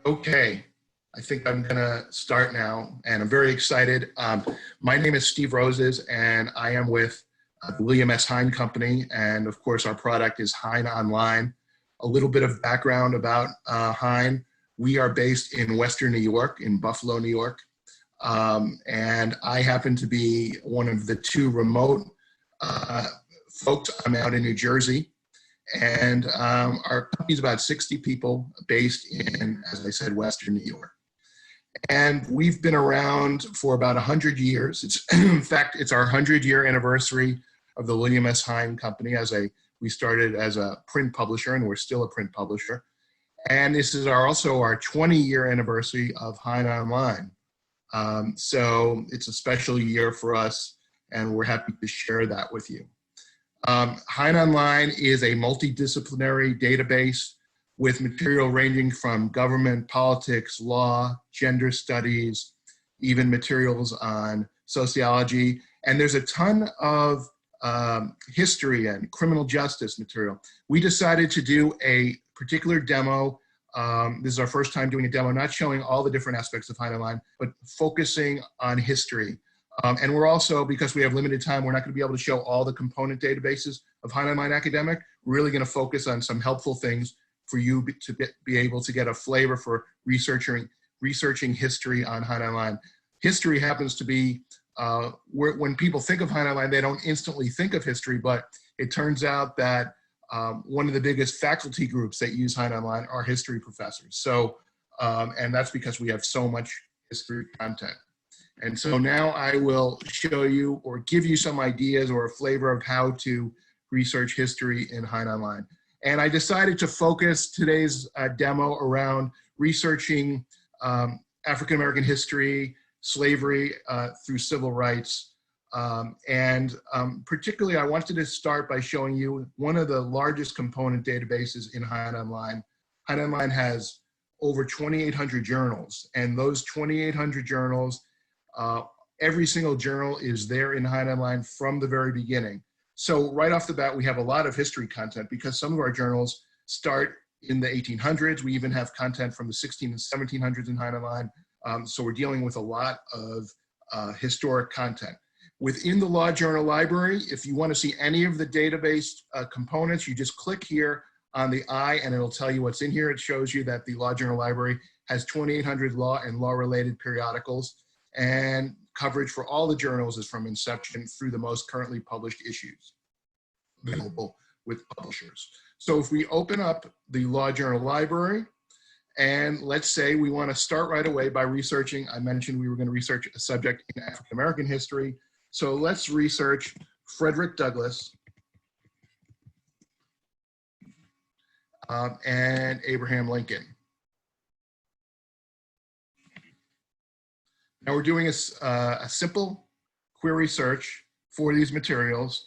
Okay, I think I'm gonna start now, and I'm very excited. My name is Steve Roses, and I am with the William S. Hein Company, and of course our product is HeinOnline. A little bit of background about Hein. We are based in Western New York, in Buffalo, New York, and I happen to be one of the two remote folks. I'm out in New Jersey. And our company is about 60 people based in, as I said, Western New York. And we've been around for about 100 years. In fact, it's our 100-year anniversary of the William S. Hein Company. We started as a print publisher, and we're still a print publisher. And this is also our 20-year anniversary of HeinOnline. So it's a special year for us, and we're happy to share that with you. HeinOnline is a multidisciplinary database with material ranging from government, politics, law, gender studies, even materials on sociology. And there's a ton of history and criminal justice material. We decided to do a particular demo. This is our first time doing a demo, not showing all the different aspects of HeinOnline, but focusing on history. And we're also, because we have limited time, we're not going to be able to show all the component databases of HeinOnline Academic. We're really going to focus on some helpful things for you to be able to get a flavor for researching history on HeinOnline. History happens to be, when people think of HeinOnline, they don't instantly think of history, but it turns out that one of the biggest faculty groups that use HeinOnline are history professors. So, and that's because we have so much history content. And so now I will show you or give you some ideas or a flavor of how to research history in HeinOnline. And I decided to focus today's demo around researching African-American history, slavery through civil rights. Particularly, I wanted to start by showing you one of the largest component databases in HeinOnline. HeinOnline has over 2,800 journals, and those 2,800 journals, every single journal is there in HeinOnline from the very beginning. So right off the bat, we have a lot of history content because some of our journals start in the 1800s. We even have content from the 16 and 1700s in HeinOnline. So we're dealing with a lot of historic content. Within the Law Journal Library, if you want to see any of the database components, you just click here on the eye and it'll tell you what's in here. It shows you that the Law Journal Library has 2,800 law and law-related periodicals, and coverage for all the journals is from inception through the most currently published issues available with publishers. So if we open up the Law Journal Library, and let's say we want to start right away by researching, I mentioned we were going to research a subject in African-American history. So let's research Frederick Douglass and Abraham Lincoln. Now we're doing a simple query search for these materials,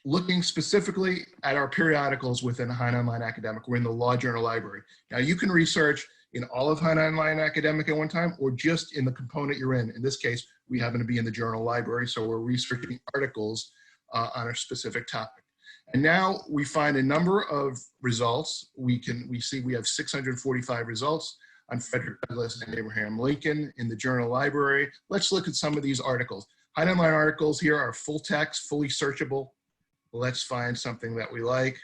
looking specifically at our periodicals within HeinOnline Academic. We're in the Law Journal Library. Now you can research in all of HeinOnline Academic at one time, or just in the component you're in. In this case, we happen to be in the Journal Library, so we're researching articles on a specific topic. And now we find a number of results. We see we have 645 results on Frederick Douglass and Abraham Lincoln in the Journal Library. Let's look at some of these articles. HeinOnline articles here are full text, fully searchable. Let's find something that we like.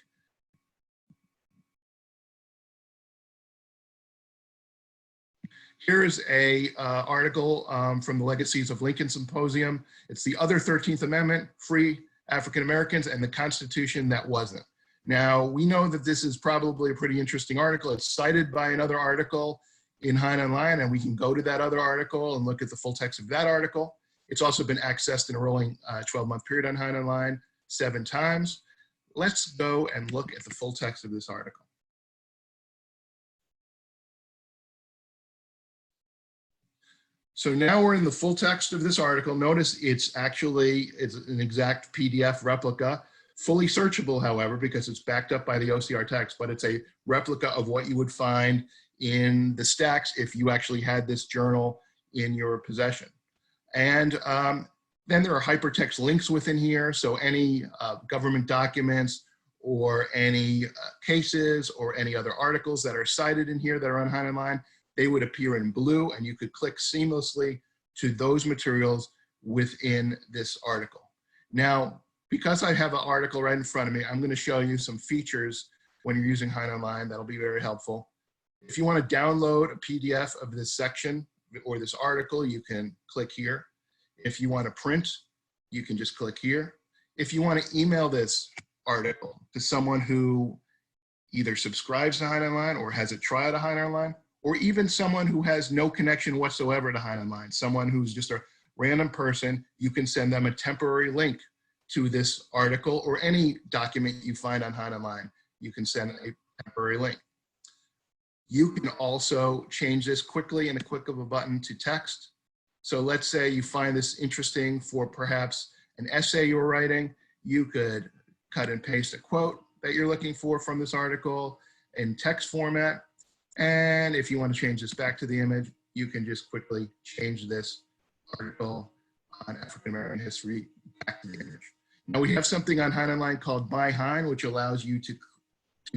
Here's a article from the Legacies of Lincoln Symposium. It's the other 13th Amendment, free African Americans, and the Constitution that wasn't. Now, we know that this is probably a pretty interesting article. It's cited by another article in HeinOnline, and we can go to that other article and look at the full text of that article. It's also been accessed in a rolling 12-month period on HeinOnline 7 times. Let's go and look at the full text of this article. So now we're in the full text of this article. Notice it's an exact PDF replica, fully searchable, however, because it's backed up by the OCR text, but it's a replica of what you would find in the stacks if you actually had this journal in your possession. And then there are hypertext links within here. So any government documents or any cases or any other articles that are cited in here that are on HeinOnline, they would appear in blue, and you could click seamlessly to those materials within this article. Now, because I have an article right in front of me, I'm going to show you some features when you're using HeinOnline that'll be very helpful. If you want to download a PDF of this section or this article, you can click here. If you want to print, you can just click here. If you want to email this article to someone who either subscribes to HeinOnline or has a trial to HeinOnline, or even someone who has no connection whatsoever to HeinOnline, someone who's just a random person, you can send them a temporary link to this article or any document you find on HeinOnline. You can send a temporary link. You can also change this quickly in a click of a button to text. So let's say you find this interesting for perhaps an essay you're writing. You could cut and paste a quote that you're looking for from this article in text format. And if you want to change this back to the image, you can just quickly change this article on African American history back to the image. Now we have something on HeinOnline called My Hein, which allows you to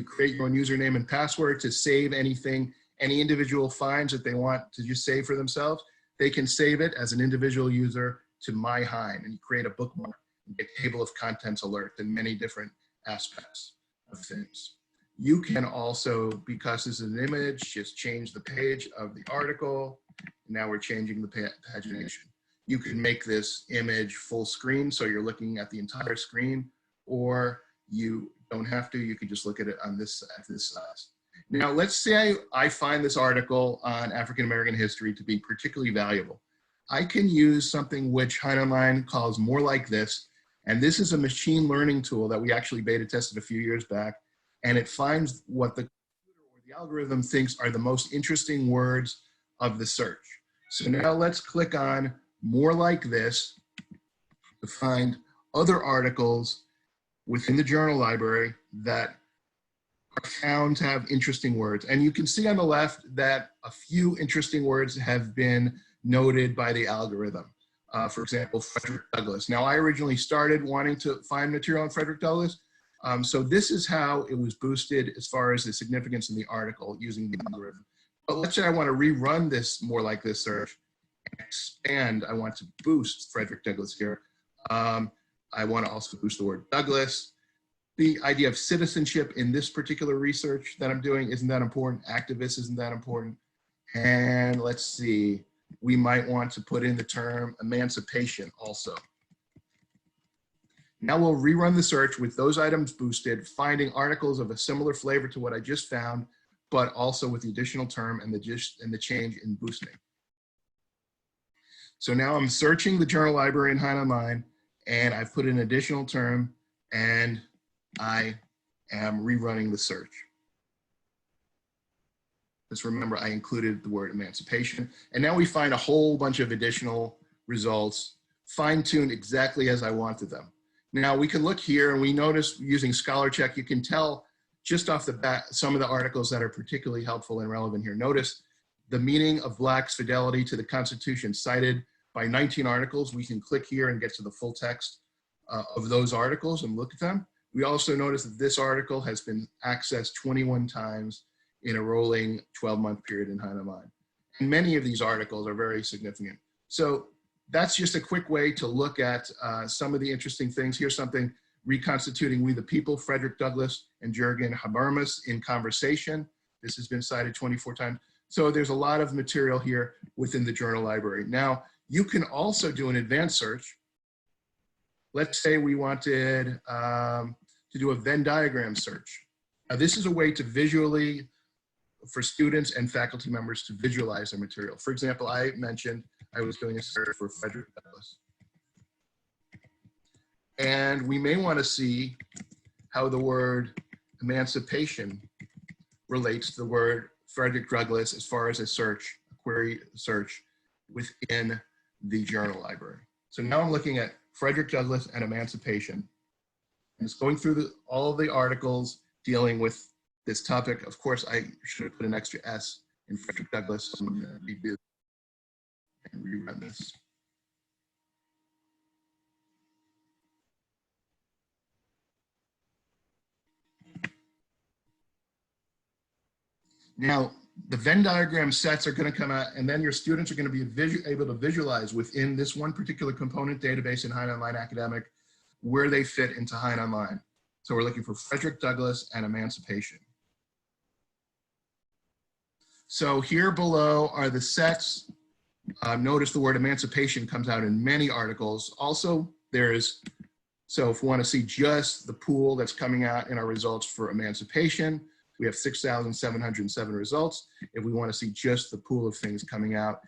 create your own username and password to save anything, any individual finds that they want to just save for themselves. They can save it as an individual user to My Hein, and you create a bookmark and get table of contents alert and many different aspects of things. You can also, because this is an image, just change the page of the article. Now we're changing the pagination. You can make this image full screen, so you're looking at the entire screen, or you don't have to, you can just look at it on this size. Now, let's say I find this article on African American history to be particularly valuable. I can use something which HeinOnline calls More Like This, and this is a machine learning tool that we actually beta tested a few years back, and it finds what the computer or the algorithm thinks are the most interesting words of the search. So now let's click on More Like This to find other articles within the journal library that are found to have interesting words. And you can see on the left that a few interesting words have been noted by the algorithm. For example, Frederick Douglass. Now, I originally started wanting to find material on Frederick Douglass. So this is how it was boosted as far as the significance in the article using the algorithm. But let's say I want to rerun this More Like This search and expand. I want to boost Frederick Douglass here. I want to also boost the word Douglass. The idea of citizenship in this particular research that I'm doing isn't that important. Activist isn't that important. And let's see, we might want to put in the term emancipation also. Now we'll rerun the search with those items boosted, finding articles of a similar flavor to what I just found, but also with the additional term and the change in boosting. So now I'm searching the journal library in HeinOnline, and I've put an additional term, and I am rerunning the search. Just remember, I included the word emancipation, and now we find a whole bunch of additional results, fine-tuned exactly as I wanted them. Now we can look here, and we notice using Scholar Check, you can tell just off the bat some of the articles that are particularly helpful and relevant here. Notice the meaning of Black's fidelity to the Constitution cited by 19 articles. We can click here and get to the full text of those articles and look at them. We also notice that this article has been accessed 21 times in a rolling 12-month period in HeinOnline. And many of these articles are very significant. So that's just a quick way to look at some of the interesting things. Here's something: reconstituting We the People, Frederick Douglass and Jurgen Habermas in conversation. This has been cited 24 times. So there's a lot of material here within the journal library. Now, you can also do an advanced search. Let's say we wanted to do a Venn diagram search. Now, this is a way to visually, for students and faculty members to visualize their material. For example, I mentioned I was doing a search for Frederick Douglass. And we may want to see how the word emancipation relates to the word Frederick Douglass as far as a search, a query search within the journal library. So now I'm looking at Frederick Douglass and emancipation. And it's going through all of the articles dealing with this topic. Of course, I should have put an extra S in Frederick Douglass. So I'm going to redo and rerun this. Now, the Venn diagram sets are going to come out, and then your students are going to be able to visualize within this one particular component database in HeinOnline Academic where they fit into HeinOnline. So we're looking for Frederick Douglass and emancipation. So here below are the sets. Notice the word emancipation comes out in many articles. Also, so if we want to see just the pool that's coming out in our results for emancipation, we have 6,707 results. If we want to see just the pool of things coming out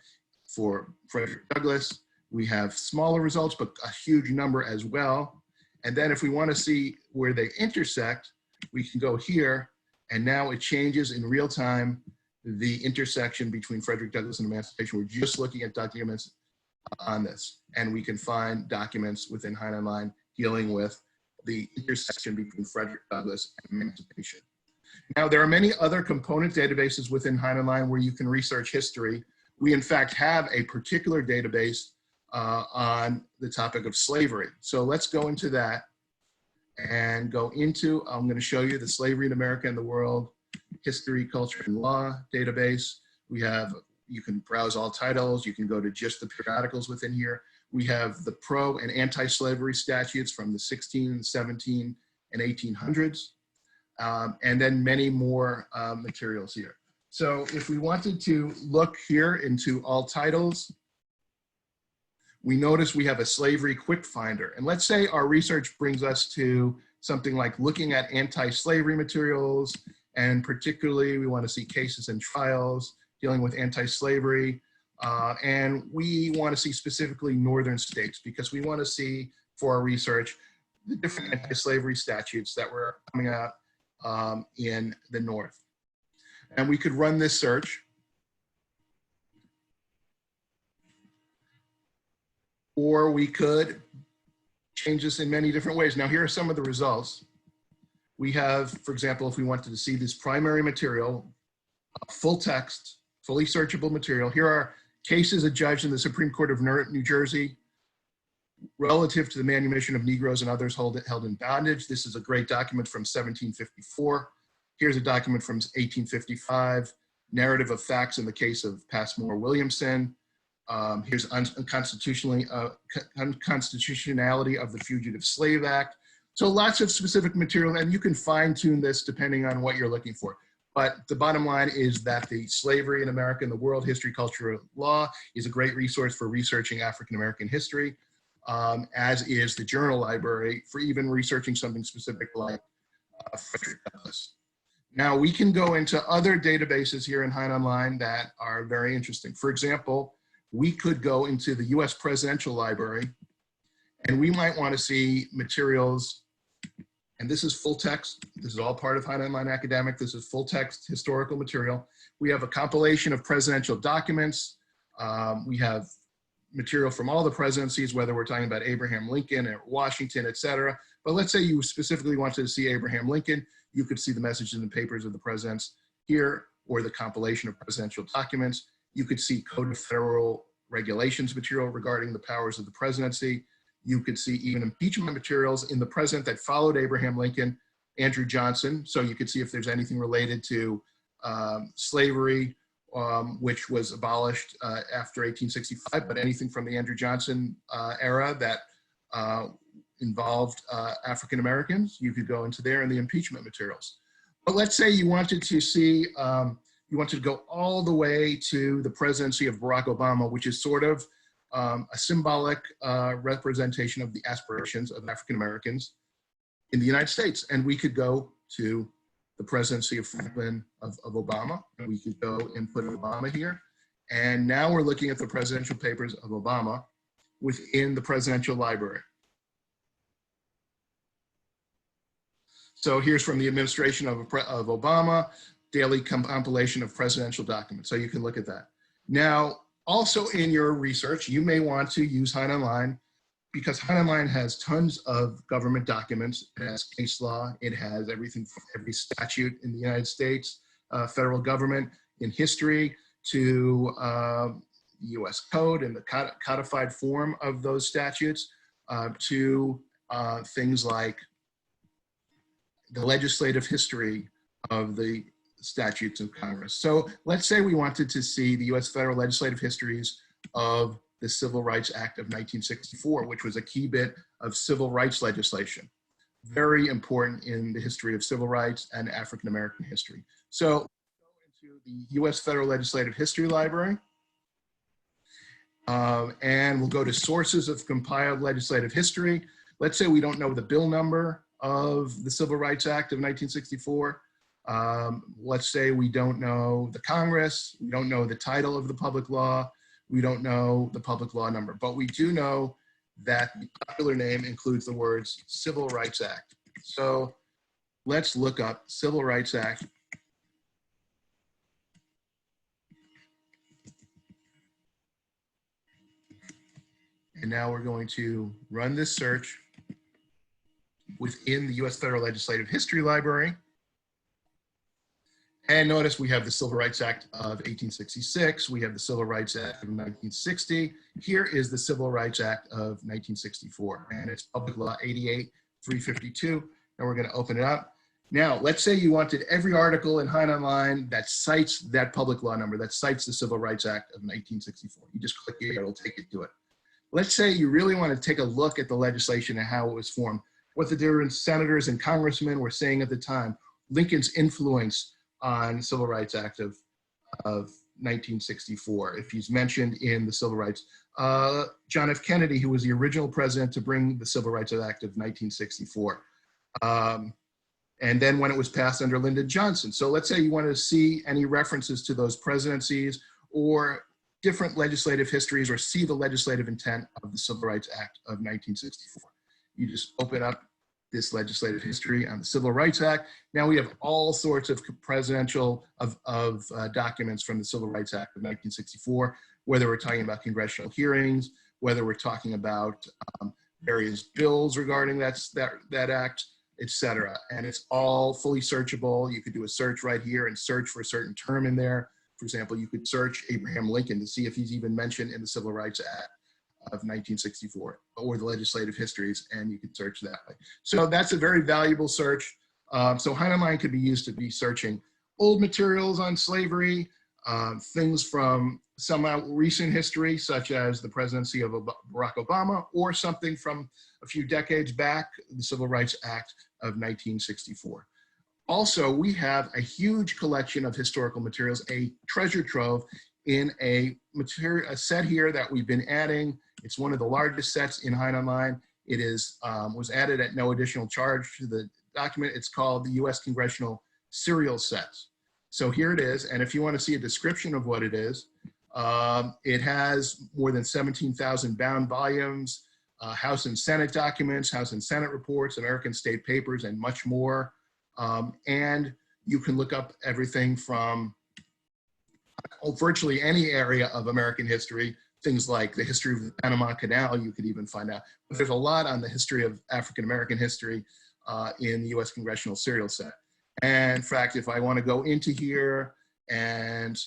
for Frederick Douglass, we have smaller results, but a huge number as well. And then if we want to see where they intersect, we can go here, and now it changes in real time the intersection between Frederick Douglass and emancipation. We're just looking at documents on this, and we can find documents within HeinOnline dealing with the intersection between Frederick Douglass and emancipation. Now, there are many other component databases within HeinOnline where you can research history. We, in fact, have a particular database on the topic of slavery. So let's go into that and go into, I'm going to show you the Slavery in America and the World History, Culture, and Law database. We have, you can browse all titles. You can go to just the periodicals within here. We have the pro and anti-slavery statutes from the 16, 17, and 1800s. And then many more materials here. So if we wanted to look here into all titles, we notice we have a slavery quick finder. And let's say our research brings us to something like looking at anti-slavery materials, and particularly we want to see cases and trials dealing with anti-slavery. And we want to see specifically northern states because we want to see for our research the different anti-slavery statutes that were coming out in the North. And we could run this search. Or we could change this in many different ways. Now, here are some of the results. We have, for example, if we wanted to see this primary material, full text, fully searchable material. Here are cases adjudged in the Supreme Court of New Jersey relative to the manumission of Negroes and others held in bondage. This is a great document from 1754. Here's a document from 1855, narrative of facts in the case of Passmore Williamson. Here's unconstitutionality of the Fugitive Slave Act. So lots of specific material, and you can fine tune this depending on what you're looking for. But the bottom line is that the Slavery in America and the World History, Culture, and Law is a great resource for researching African-American history, as is the Journal Library for even researching something specific like Frederick Douglass. Now we can go into other databases here in HeinOnline that are very interesting. For example, we could go into the US Presidential Library, and we might want to see materials, and this is full text. This is all part of HeinOnline Academic. This is full text historical material. We have a compilation of presidential documents. We have material from all the presidencies, whether we're talking about Abraham Lincoln or Washington, et cetera. But let's say you specifically wanted to see Abraham Lincoln, you could see the messages and papers of the presidents here, or the compilation of presidential documents. You could see Code of Federal Regulations material regarding the powers of the presidency. You could see even impeachment materials in the president that followed Abraham Lincoln, Andrew Johnson. So you could see if there's anything related to slavery, which was abolished after 1865, but anything from the Andrew Johnson era that involved African Americans, you could go into there, and the impeachment materials. But let's say you wanted to see, you wanted to go all the way to the presidency of Barack Obama, which is sort of a symbolic representation of the aspirations of African Americans in the United States. And we could go to the presidency of Franklin of Obama, and we could go and put Obama here. And now we're looking at the presidential papers of Obama within the presidential library. So here's from the administration of Obama, daily compilation of presidential documents. So you can look at that. Now, also in your research, you may want to use HeinOnline because HeinOnline has tons of government documents. It has case law. It has everything from every statute in the United States, federal government, in history, to the US Code and the codified form of those statutes, to things like the legislative history of the statutes of Congress. So let's say we wanted to see the US federal legislative histories of the Civil Rights Act of 1964, which was a key bit of civil rights legislation. Very important in the history of civil rights and African American history. So go into the US Federal Legislative History Library, and we'll go to sources of compiled legislative history. Let's say we don't know the bill number of the Civil Rights Act of 1964. Let's say we don't know the Congress, we don't know the title of the public law, we don't know the public law number, but we do know that the popular name includes the words Civil Rights Act. So let's look up Civil Rights Act. And now we're going to run this search within the US Federal Legislative History Library. And notice we have the Civil Rights Act of 1866. We have the Civil Rights Act of 1960. Here is the Civil Rights Act of 1964. And it's Public Law 88-352. And we're going to open it up. Now, let's say you wanted every article in HeinOnline that cites that public law number, that cites the Civil Rights Act of 1964. You just click here, it'll take you to it. Let's say you really want to take a look at the legislation and how it was formed, what the different senators and congressmen were saying at the time, Lincoln's influence on Civil Rights Act of 1964, if he's mentioned in the Civil Rights. John F. Kennedy, who was the original president to bring the Civil Rights Act of 1964. And then when it was passed under Lyndon Johnson. So let's say you want to see any references to those presidencies or different legislative histories or see the legislative intent of the Civil Rights Act of 1964. You just open up this legislative history on the Civil Rights Act. Now we have all sorts of presidential documents from the Civil Rights Act of 1964, whether we're talking about congressional hearings, whether we're talking about various bills regarding that act, etc. And it's all fully searchable. You could do a search right here and search for a certain term in there. For example, you could search Abraham Lincoln to see if he's even mentioned in the Civil Rights Act of 1964 or the legislative histories, and you can search that way. So that's a very valuable search. So HeinOnline could be used to be searching old materials on slavery, things from some recent history, such as the presidency of Barack Obama, or something from a few decades back, the Civil Rights Act of 1964. Also, we have a huge collection of historical materials, a treasure trove in a set here that we've been adding. It's one of the largest sets in HeinOnline. It is was added at no additional charge to the document. It's called the US Congressional Serial Set. So here it is, and if you want to see a description of what it is, it has more than 17,000 bound volumes, House and Senate documents, House and Senate reports, American state papers, and much more. And you can look up everything from virtually any area of American history, things like the history of the Panama Canal, you could even find out. But there's a lot on the history of African American history in the US Congressional Serial Set. And in fact, if I want to go into here and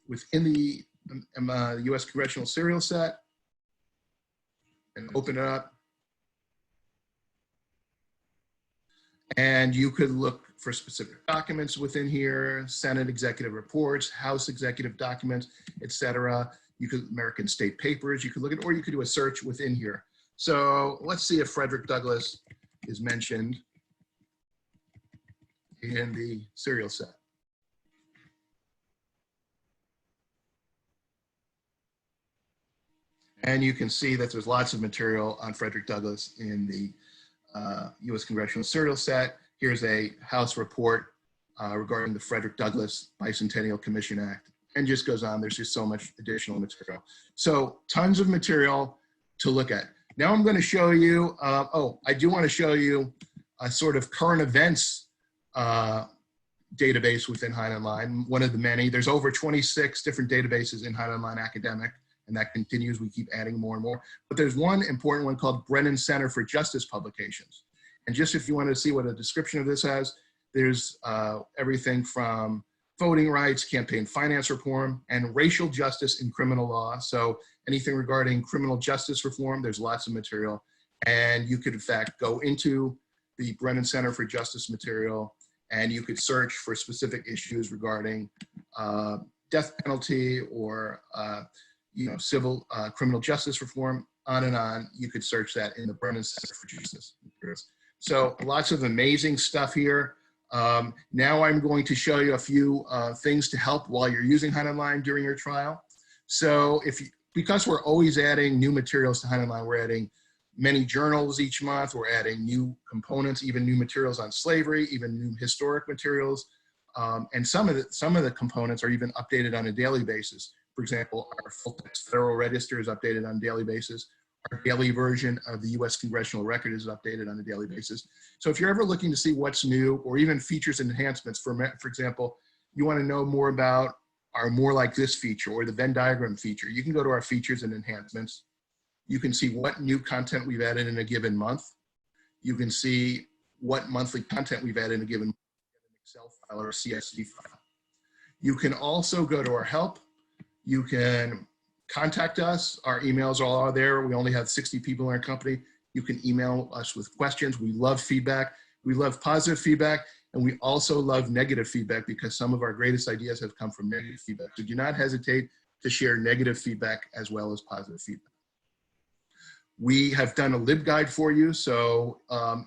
within the US Congressional Serial Set and open it up, and you could look for specific documents within here, Senate executive reports, House executive documents, etc. You could, American state papers, you could look at, or you could do a search within here. So let's see if Frederick Douglass is mentioned in the serial set. And you can see that there's lots of material on Frederick Douglass in the US Congressional Serial Set. Here's a House report regarding the Frederick Douglass Bicentennial Commission Act, and just goes on. There's just so much additional material. So tons of material to look at. Now I'm going to show you, I do want to show you a sort of current events database within HeinOnline, one of the many. There's over 26 different databases in HeinOnline Academic, and that continues. We keep adding more and more. But there's one important one called Brennan Center for Justice Publications. And just if you want to see what a description of this has, there's everything from voting rights, campaign finance reform, and racial justice in criminal law. So anything regarding criminal justice reform, there's lots of material. And you could, in fact, go into the Brennan Center for Justice material and you could search for specific issues regarding death penalty or civil criminal justice reform, on and on. You could search that in the Brennan Center for Justice. So lots of amazing stuff here. Now I'm going to show you a few things to help while you're using HeinOnline during your trial. So because we're always adding new materials to HeinOnline, we're adding many journals each month, we're adding new components, even new materials on slavery, even new historic materials. And some of the components are even updated on a daily basis. For example, our full text Federal Register is updated on a daily basis. Our daily version of the US Congressional Record is updated on a daily basis. So if you're ever looking to see what's new, or even features and enhancements, for example, you want to know more about our More Like This feature or the Venn diagram feature, you can go to our features and enhancements. You can see what new content we've added in a given month. You can see what monthly content we've added in a given month, an Excel file or a CSV file. You can also go to our help. You can contact us. Our emails are all there. We only have 60 people in our company. You can email us with questions. We love feedback. We love positive feedback, and we also love negative feedback because some of our greatest ideas have come from negative feedback. So do not hesitate to share negative feedback as well as positive feedback. We have done a LibGuide for you. So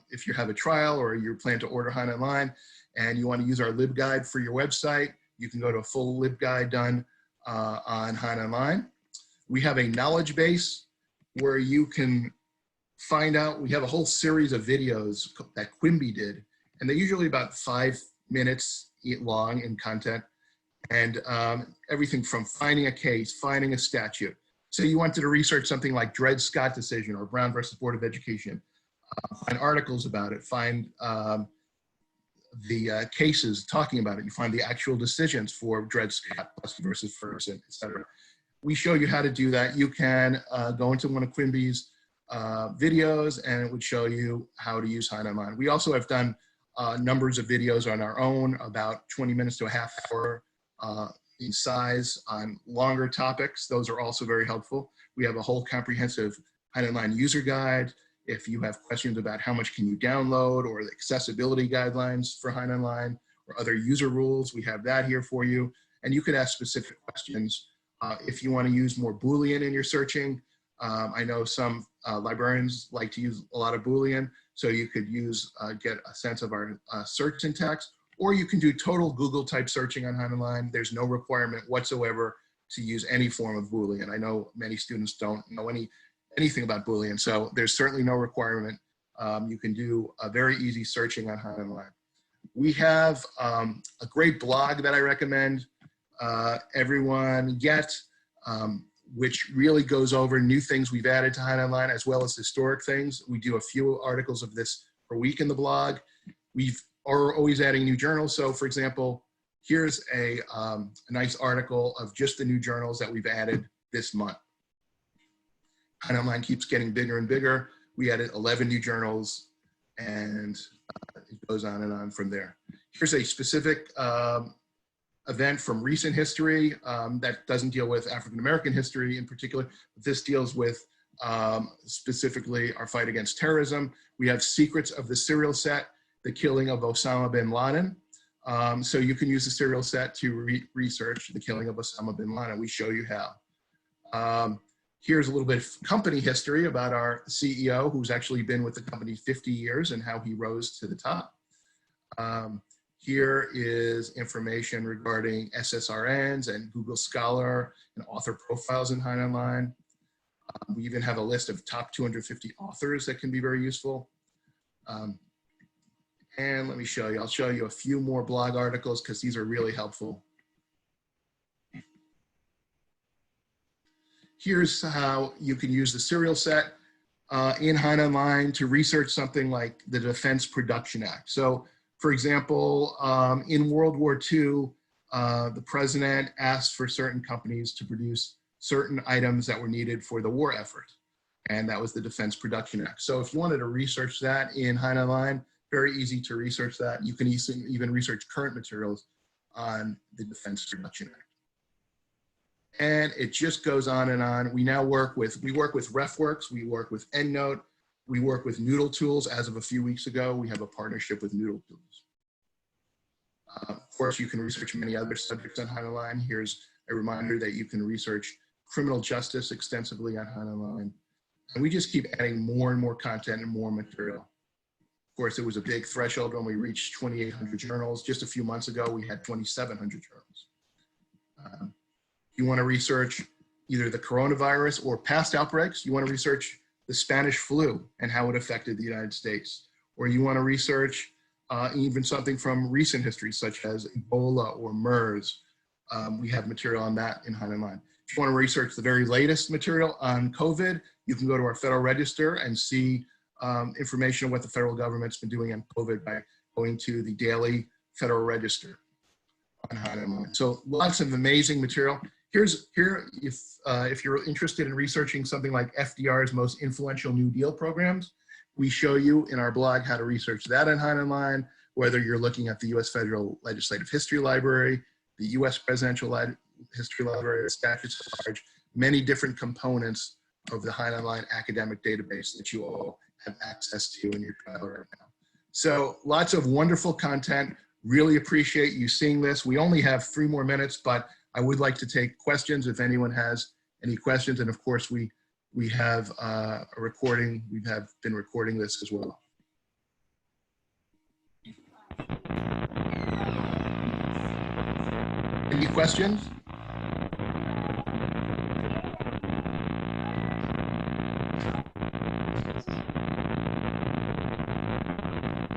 if you have a trial or you plan to order HeinOnline and you want to use our LibGuide for your website, you can go to a full LibGuide done on HeinOnline. We have a knowledge base where you can find out, we have a whole series of videos that Quimby did, and they're usually about 5 minutes long in content, and everything from finding a case, finding a statute. So you wanted to research something like Dred Scott decision or Brown versus Board of Education, find articles about it, find the cases talking about it, you find the actual decisions for Dred Scott versus Ferguson, etc. We show you how to do that. You can go into one of Quimby's videos and it would show you how to use HeinOnline. We also have done numbers of videos on our own, about 20 minutes to a half hour in size on longer topics. Those are also very helpful. We have a whole comprehensive HeinOnline user guide. If you have questions about how much can you download or the accessibility guidelines for HeinOnline or other user rules, we have that here for you. And you could ask specific questions. If you want to use more Boolean in your searching, I know some librarians like to use a lot of Boolean, so you could get a sense of our search syntax, or you can do total Google type searching on HeinOnline. There's no requirement whatsoever to use any form of Boolean. I know many students don't know anything about Boolean, so there's certainly no requirement. You can do a very easy searching on HeinOnline. We have a great blog that I recommend everyone get, which really goes over new things we've added to HeinOnline as well as historic things. We do a few articles of this per week in the blog. We are always adding new journals. So for example, here's a nice article of just the new journals that we've added this month. HeinOnline keeps getting bigger and bigger. We added 11 new journals, and it goes on and on from there. Here's a specific event from recent history that doesn't deal with African-American history in particular. This deals with specifically our fight against terrorism. We have Secrets of the Serial Set, the killing of Osama bin Laden. So you can use the serial set to research the killing of Osama bin Laden. We show you how. Here's a little bit of company history about our CEO, who's actually been with the company 50 years and how he rose to the top. Here is information regarding SSRNs and Google Scholar and author profiles in HeinOnline. We even have a list of top 250 authors that can be very useful. And let me show you, I'll show you a few more blog articles because these are really helpful. Here's how you can use the serial set in HeinOnline to research something like the Defense Production Act. So for example, in World War II, the president asked for certain companies to produce certain items that were needed for the war effort. And that was the Defense Production Act. So if you wanted to research that in HeinOnline, very easy to research that. You can even research current materials on the Defense Production Act. And it just goes on and on. We now work with RefWorks, we work with EndNote, we work with Noodle Tools. As of a few weeks ago, we have a partnership with Noodle Tools. Of course, you can research many other subjects on HeinOnline. Here's a reminder that you can research criminal justice extensively on HeinOnline. And we just keep adding more and more content and more material. Of course, it was a big threshold when we reached 2,800 journals. Just a few months ago, we had 2,700 journals. If you want to research either the coronavirus or past outbreaks, you want to research the Spanish flu and how it affected the United States, or you want to research even something from recent history, such as Ebola or MERS. We have material on that in HeinOnline. If you want to research the very latest material on COVID, you can go to our Federal Register and see information on what the federal government's been doing on COVID by going to the daily Federal Register on HeinOnline. So lots of amazing material. Here, if you're interested in researching something like FDR's most influential New Deal programs, we show you in our blog how to research that on HeinOnline, whether you're looking at the U.S. Federal Legislative History Library, the U.S. Presidential History Library, statutes at large, many different components of the HeinOnline academic database that you all have access to in your trial right now. So lots of wonderful content. Really appreciate you seeing this. We only have 3 more minutes, but I would like to take questions if anyone has any questions. And of course, we have a recording. We have been recording this as well. Any questions?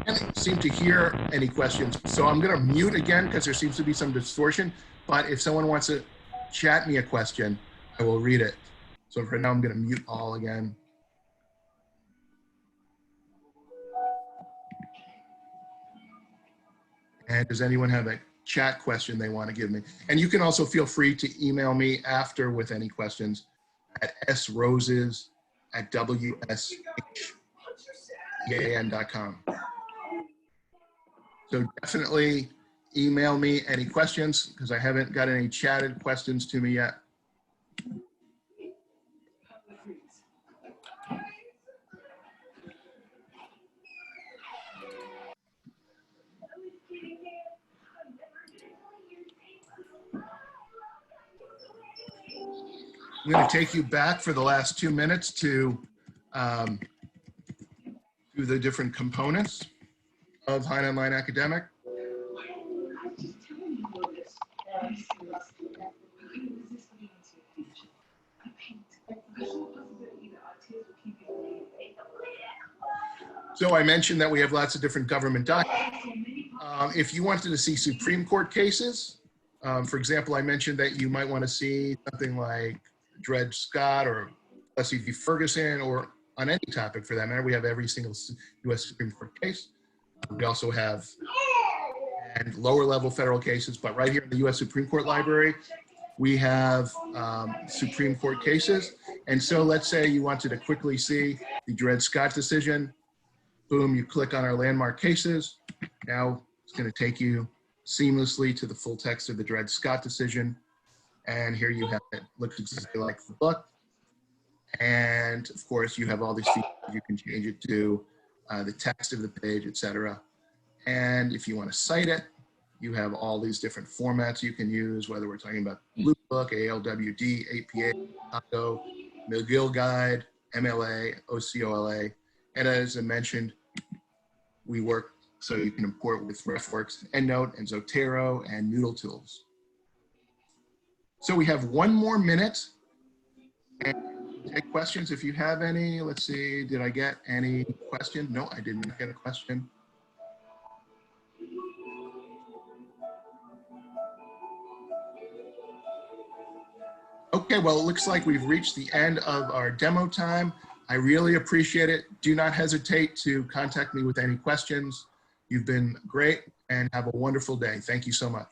I can't seem to hear any questions. So I'm going to mute again because there seems to be some distortion. But if someone wants to chat me a question, I will read it. So for now, I'm going to mute all again. And does anyone have a chat question they want to give me? And you can also feel free to email me after with any questions at sroses@wshan.com. So definitely email me any questions because I haven't got any chatted questions to me yet. I'm going to take you back for the last 2 minutes to the different components of HeinOnline Academic. So I mentioned that we have lots of different government documents. If you wanted to see Supreme Court cases, for example, I mentioned that you might want to see something like Dred Scott or Plessy v. Ferguson, or on any topic for that matter. We have every single U.S. Supreme Court case. We also have and lower level federal cases, but right here in the U.S. Supreme Court Library, we have Supreme Court cases. And so let's say you wanted to quickly see the Dred Scott decision. Boom, you click on our landmark cases. Now it's going to take you seamlessly to the full text of the Dred Scott decision. And here you have it. Looks exactly like the book. And of course, you have all these features. You can change it to the text of the page, etc. And if you want to cite it, you have all these different formats you can use, whether we're talking about Blue Book, ALWD, APA, TACO, McGill Guide, MLA, OCOLA. And as I mentioned, we work so you can import with RefWorks, EndNote, and Zotero, and Noodle Tools. So we have 1 more minute. And take questions if you have any. Let's see, did I get any question? No, I did not get a question. Okay, well, it looks like we've reached the end of our demo time. I really appreciate it. Do not hesitate to contact me with any questions. You've been great and have a wonderful day. Thank you so much.